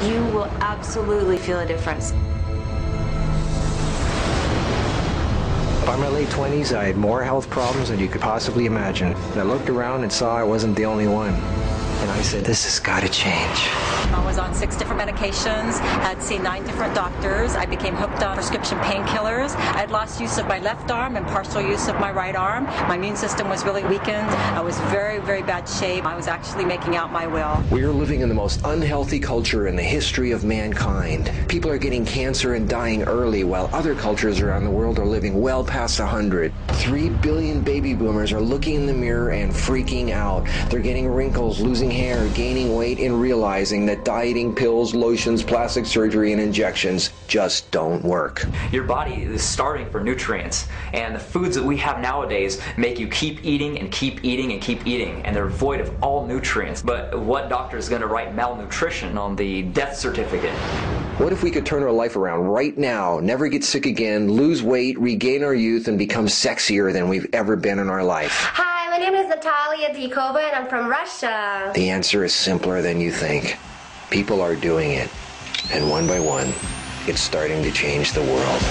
you will absolutely feel a difference. By my late 20s, I had more health problems than you could possibly imagine. And I looked around and saw I wasn't the only one. And I said, this has got to change. I was on 6 different medications, had seen 9 different doctors. I became hooked on prescription painkillers. I had lost use of my left arm and partial use of my right arm. My immune system was really weakened. I was very, very bad shape. I was actually making out my will. We are living in the most unhealthy culture in the history of mankind. People are getting cancer and dying early, while other cultures around the world are living well past 100. 3 billion baby boomers are looking in the mirror and freaking out. They're getting wrinkles, losing hair, gaining weight, and realizing that dieting, pills, lotions, plastic surgery, and injections just don't work. Your body is starving for nutrients, and the foods that we have nowadays make you keep eating and keep eating and keep eating, and they're void of all nutrients. But what doctor is going to write malnutrition on the death certificate? What if we could turn our life around right now, never get sick again, lose weight, regain our youth, and become sexier than we've ever been in our life? Hi, my name is Natalia Dikova, and I'm from Russia. The answer is simpler than you think. People are doing it, and one by one, it's starting to change the world.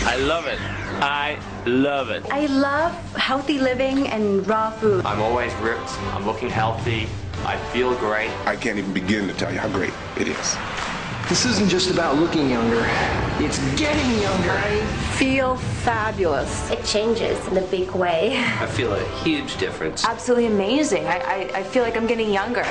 I love it. I love it. I love healthy living and raw food. I'm always ripped. I'm looking healthy. I feel great. I can't even begin to tell you how great it is. This isn't just about looking younger, it's getting younger. I feel fabulous. It changes in a big way. I feel a huge difference. Absolutely amazing. I feel like I'm getting younger.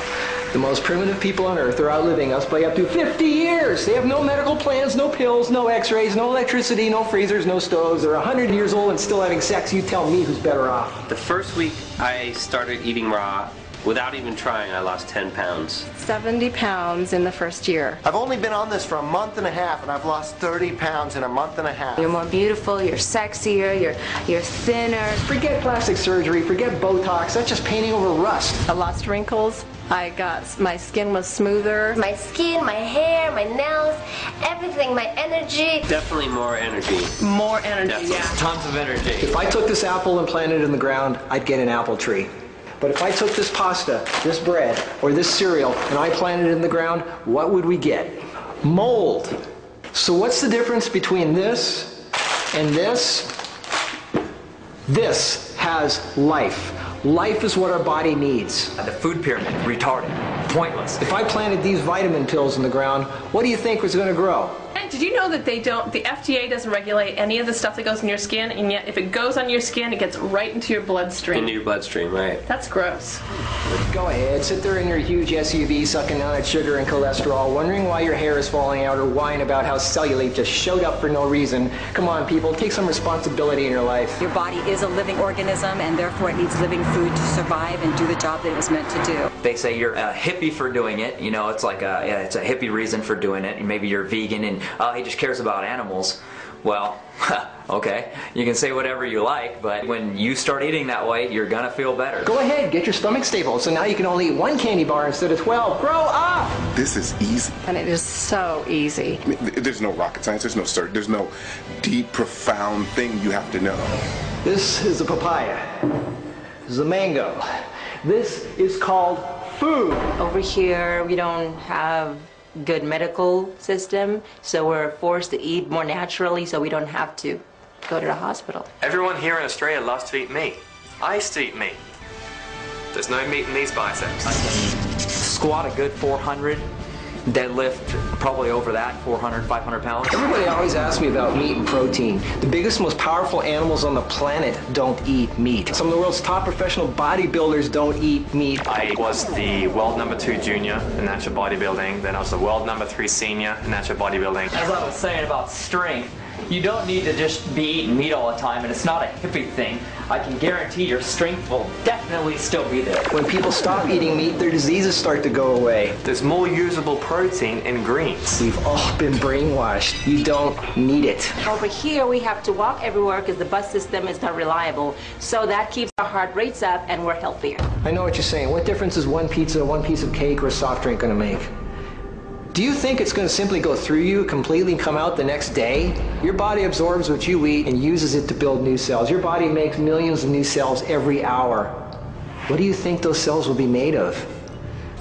The most primitive people on earth are outliving us by up to 50 years. They have no medical plans, no pills, no x-rays, no electricity, no freezers, no stoves. They're 100 years old and still having sex. You tell me who's better off. The first week I started eating raw, without even trying, I lost 10 pounds. 70 pounds in the first year. I've only been on this for a month and a half, and I've lost 30 pounds in a month and a half. You're more beautiful, you're sexier, you're thinner. Forget plastic surgery, forget Botox. That's just painting over rust. I lost wrinkles. My skin was smoother. My skin, my hair, my nails, everything, my energy. Definitely more energy. More energy, Definitely. yeah. Tons of energy. If I took this apple and planted it in the ground, I'd get an apple tree. But if I took this pasta, this bread, or this cereal, and I planted it in the ground, what would we get? Mold. So what's the difference between this and this? This has life. Life is what our body needs. The food pyramid, retarded, pointless. If I planted these vitamin pills in the ground, what do you think was going to grow? And did you know that the FDA doesn't regulate any of the stuff that goes in your skin, and yet if it goes on your skin, it gets right into your bloodstream? Into your bloodstream, right. That's gross. Go ahead, sit there in your huge SUV sucking down that sugar and cholesterol, wondering why your hair is falling out or whine about how cellulite just showed up for no reason. Come on, people, take some responsibility in your life. Your body is a living organism, and therefore it needs living food to survive and do the job that it was meant to do. They say you're a hippie for doing it. You know, it's like it's a hippie reason for doing it. And maybe you're vegan and he just cares about animals. Well, okay, you can say whatever you like, but when you start eating that way, you're gonna feel better. Go ahead, get your stomach stable, so now you can only eat 1 candy bar instead of 12. Grow up! This is easy. And it is so easy. I mean, there's no rocket science, there's no deep, profound thing you have to know. This is a papaya. This is a mango. This is called food. Over here, we don't have good medical system, so we're forced to eat more naturally so we don't have to go to the hospital. Everyone here in Australia loves to eat meat. I used to eat meat. There's no meat in these biceps. I can squat a good 400, deadlift probably over that, 400, 500 pounds. Everybody always asks me about meat and protein. The biggest, most powerful animals on the planet don't eat meat. Some of the world's top professional bodybuilders don't eat meat. I was the world #2 junior in natural bodybuilding, then I was the world #3 senior in natural bodybuilding. As I was saying about strength, you don't need to just be eating meat all the time, and it's not a hippie thing. I can guarantee your strength will definitely still be there. When people stop eating meat, their diseases start to go away. There's more usable protein in greens. We've all been brainwashed. You don't need it. Over here, we have to walk everywhere because the bus system is not reliable, so that keeps our heart rates up and we're healthier. I know what you're saying. What difference is one pizza, one piece of cake, or a soft drink going to make? Do you think it's going to simply go through you completely and come out the next day? Your body absorbs what you eat and uses it to build new cells. Your body makes millions of new cells every hour. What do you think those cells will be made of?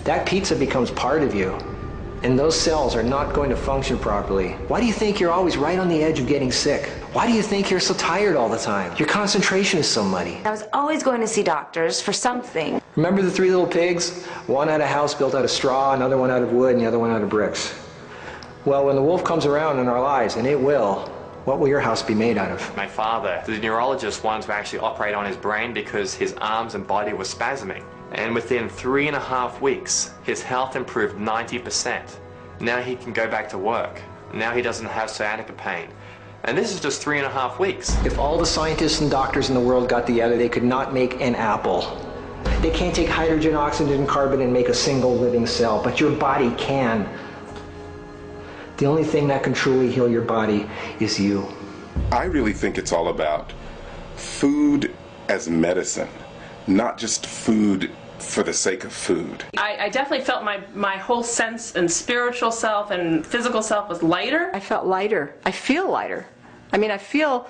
That pizza becomes part of you, and those cells are not going to function properly. Why do you think you're always right on the edge of getting sick? Why do you think you're so tired all the time? Your concentration is so muddy. I was always going to see doctors for something. Remember the three little pigs? One had a house built out of straw, another one out of wood, and the other one out of bricks. Well, when the wolf comes around in our lives, and it will, what will your house be made out of? My father, the neurologist, wanted to actually operate on his brain because his arms and body were spasming. And within 3.5 weeks, his health improved 90%. Now he can go back to work. Now he doesn't have sciatica pain. And this is just 3.5 weeks. If all the scientists and doctors in the world got together, they could not make an apple. They can't take hydrogen, oxygen, and carbon and make a single living cell, but your body can. The only thing that can truly heal your body is you. I really think it's all about food as medicine, not just food for the sake of food. I definitely felt my whole sense and spiritual self and physical self was lighter. I felt lighter. I feel lighter. I mean, I feel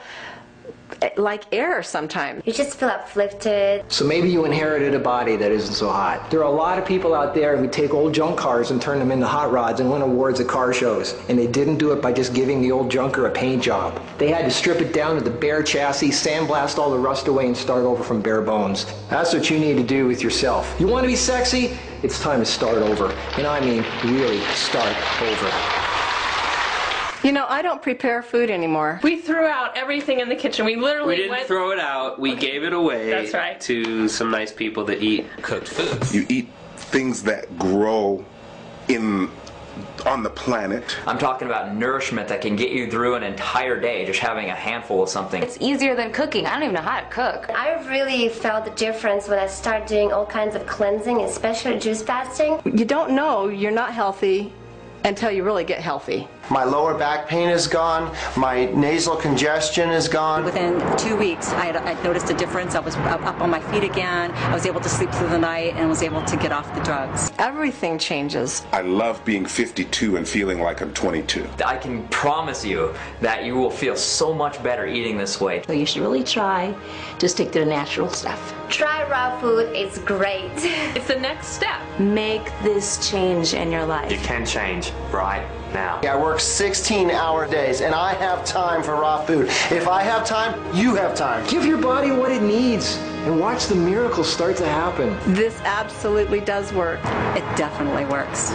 like air sometimes. You just feel uplifted. So maybe you inherited a body that isn't so hot. There are a lot of people out there who take old junk cars and turn them into hot rods and win awards at car shows. And they didn't do it by just giving the old junker a paint job. They had to strip it down to the bare chassis, sandblast all the rust away, and start over from bare bones. That's what you need to do with yourself. You want to be sexy? It's time to start over. And I mean really start over. You know, I don't prepare food anymore. We threw out everything in the kitchen. We literally didn't throw it out. We gave it away. That's right. To some nice people that eat cooked food. You eat things that grow on the planet. I'm talking about nourishment that can get you through an entire day just having a handful of something. It's easier than cooking. I don't even know how to cook. I really felt the difference when I started doing all kinds of cleansing, especially juice fasting. You don't know you're not healthy until you really get healthy. My lower back pain is gone. My nasal congestion is gone. Within 2 weeks, I noticed a difference. I was up on my feet again. I was able to sleep through the night and was able to get off the drugs. Everything changes. I love being 52 and feeling like I'm 22. I can promise you that you will feel so much better eating this way. So you should really try to stick to the natural stuff. Try raw food, it's great. It's the next step. Make this change in your life. You can change right now. I work 16-hour days, and I have time for raw food. If I have time, you have time. Give your body what it needs and watch the miracles start to happen. This absolutely does work. It definitely works.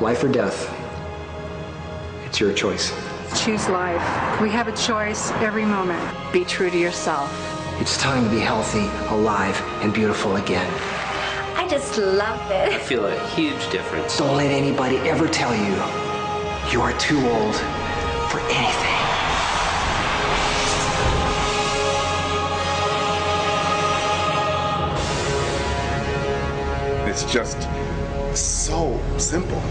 Life or death. It's your choice. Choose life. We have a choice every moment. Be true to yourself. It's time to be healthy, alive, and beautiful again. I just love it. I feel a huge difference. Don't let anybody ever tell you you are too old for anything. It's just so simple.